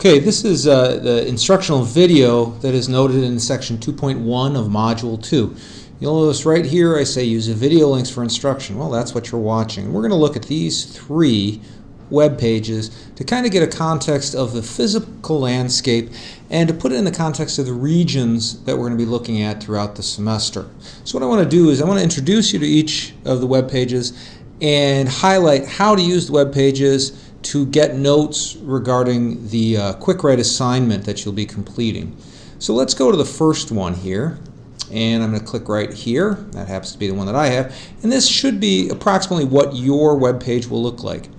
Okay, this is the instructional video that is noted in section 2.1 of module 2. You'll notice right here I say use video links for instruction. Well, that's what you're watching. We're going to look at these three web pages to kind of get a context of the physical landscape and to put it in the context of the regions that we're going to be looking at throughout the semester. So what I want to do is I want to introduce you to each of the web pages and highlight how to use the web pages to get notes regarding the quick write assignment that you'll be completing. So let's go to the first one here, and I'm going to click right here. That happens to be the one that I have, and this should be approximately what your web page will look like.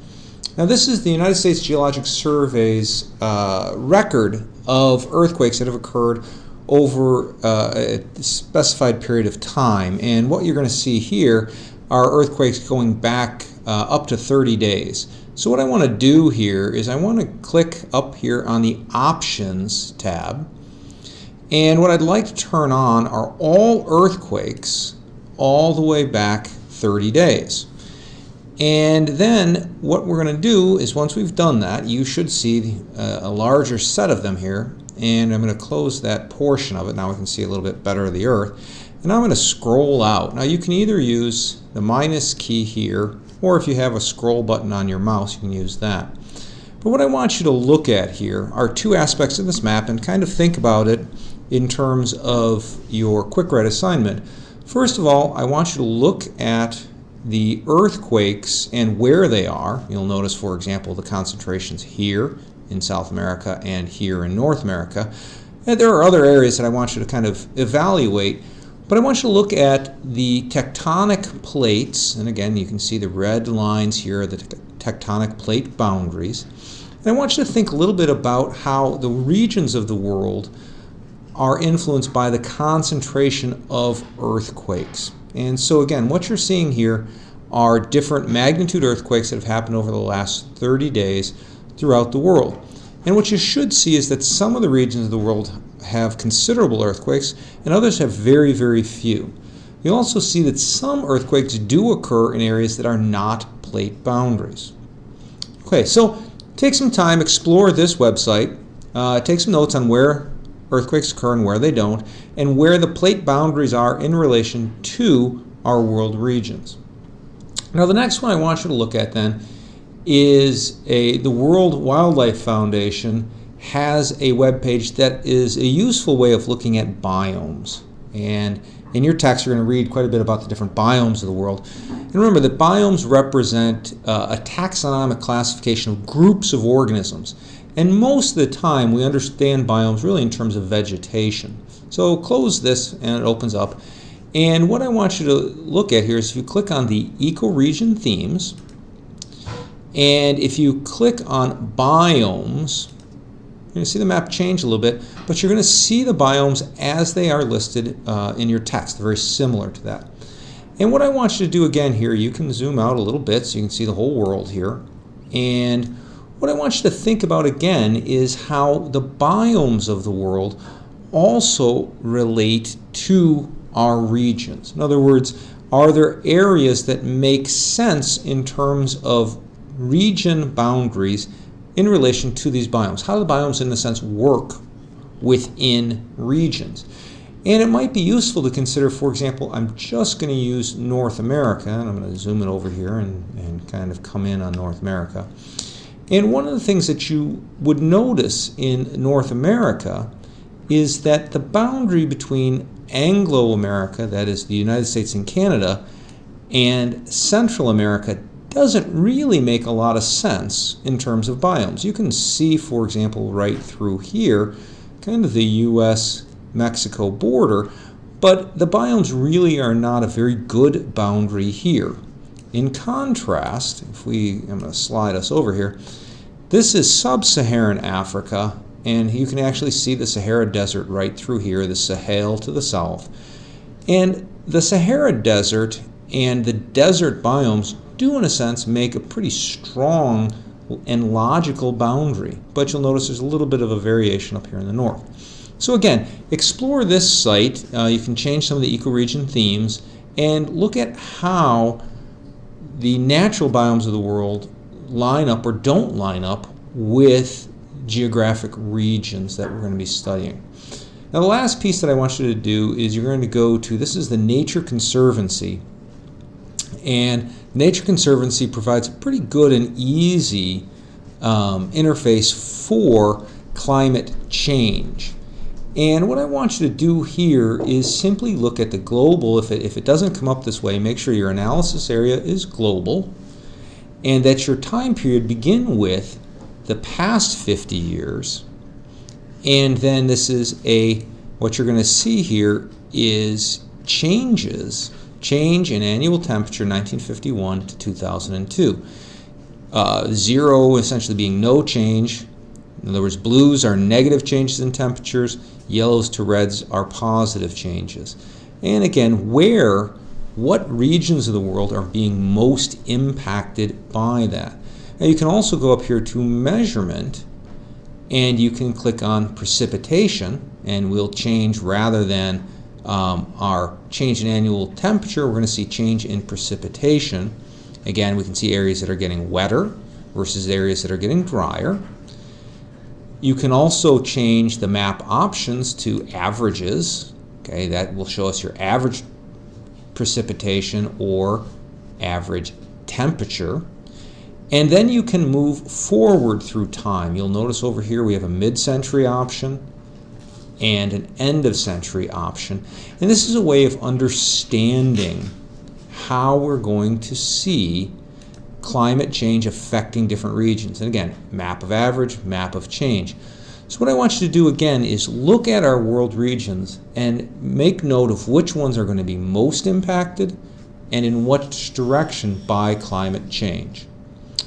Now this is the United States Geologic Survey's record of earthquakes that have occurred over a specified period of time, and what you're going to see here are earthquakes going back up to 30 days. So what I want to do here is I want to click up here on the Options tab, and what I'd like to turn on are all earthquakes all the way back 30 days. And then what we're going to do is once we've done that, you should see a larger set of them here, and I'm going to close that portion of it. Now we can see a little bit better of the earth. And I'm going to scroll out. Now you can either use the minus key here, or if you have a scroll button on your mouse, you can use that. But what I want you to look at here are two aspects of this map and kind of think about it in terms of your quick write assignment. First of all, I want you to look at the earthquakes and where they are. You'll notice, for example, the concentrations here in South America and here in North America. And there are other areas that I want you to kind of evaluate. But I want you to look at the tectonic plates, and again you can see the red lines here are the tectonic plate boundaries. And I want you to think a little bit about how the regions of the world are influenced by the concentration of earthquakes. And so again, what you're seeing here are different magnitude earthquakes that have happened over the last 30 days throughout the world. And what you should see is that some of the regions of the world have considerable earthquakes and others have very, very few. You'll also see that some earthquakes do occur in areas that are not plate boundaries. Okay, so take some time, explore this website, take some notes on where earthquakes occur and where they don't, and where the plate boundaries are in relation to our world regions. Now the next one I want you to look at then is the World Wildlife Foundation has a web page that is a useful way of looking at biomes. And in your text you're going to read quite a bit about the different biomes of the world. And remember that biomes represent a taxonomic classification of groups of organisms. And most of the time we understand biomes really in terms of vegetation. So close this and it opens up. And what I want you to look at here is if you click on the ecoregion themes, and if you click on biomes, you're going to see the map change a little bit, but you're going to see the biomes as they are listed in your text. They're very similar to that. And what I want you to do again here, you can zoom out a little bit so you can see the whole world here. And what I want you to think about again is how the biomes of the world also relate to our regions. In other words, are there areas that make sense in terms of region boundaries in relation to these biomes? How do the biomes in a sense work within regions? And it might be useful to consider, for example, I'm just going to use North America, and I'm going to zoom it over here and kind of come in on North America. And one of the things that you would notice in North America is that the boundary between Anglo-America, that is the United States and Canada, and Central America doesn't really make a lot of sense in terms of biomes. You can see, for example, right through here, kind of the US-Mexico border, but the biomes really are not a very good boundary here. In contrast, I'm going to slide us over here, this is sub-Saharan Africa, and you can actually see the Sahara Desert right through here, the Sahel to the south. And the Sahara Desert and the desert biomes do in a sense make a pretty strong and logical boundary, but you'll notice there's a little bit of a variation up here in the north. So again, explore this site. You can change some of the ecoregion themes and look at how the natural biomes of the world line up or don't line up with geographic regions that we're going to be studying. Now the last piece that I want you to do is you're going to go to, this is the Nature Conservancy, and Nature Conservancy provides a pretty good and easy interface for climate change. And what I want you to do here is simply look at the global. If it doesn't come up this way, make sure your analysis area is global and that your time period begin with the past 50 years. And then this is what you're going to see here is change in annual temperature 1951 to 2002. 0 essentially being no change. In other words, blues are negative changes in temperatures, yellows to reds are positive changes. And again, what regions of the world are being most impacted by that. Now you can also go up here to measurement and you can click on precipitation, and we'll change rather than our change in annual temperature, we're going to see change in precipitation. Again, we can see areas that are getting wetter versus areas that are getting drier. You can also change the map options to averages. Okay, that will show us your average precipitation or average temperature. And then you can move forward through time. You'll notice over here we have a mid-century option and an end-of-century option. And this is a way of understanding how we're going to see climate change affecting different regions. And again, map of average, map of change. So what I want you to do again is look at our world regions and make note of which ones are going to be most impacted and in what direction by climate change.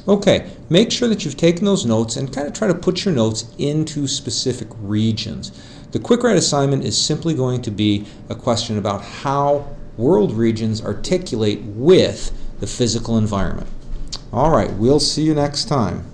Okay, make sure that you've taken those notes and kind of try to put your notes into specific regions. The quick write assignment is simply going to be a question about how world regions articulate with the physical environment. All right, we'll see you next time.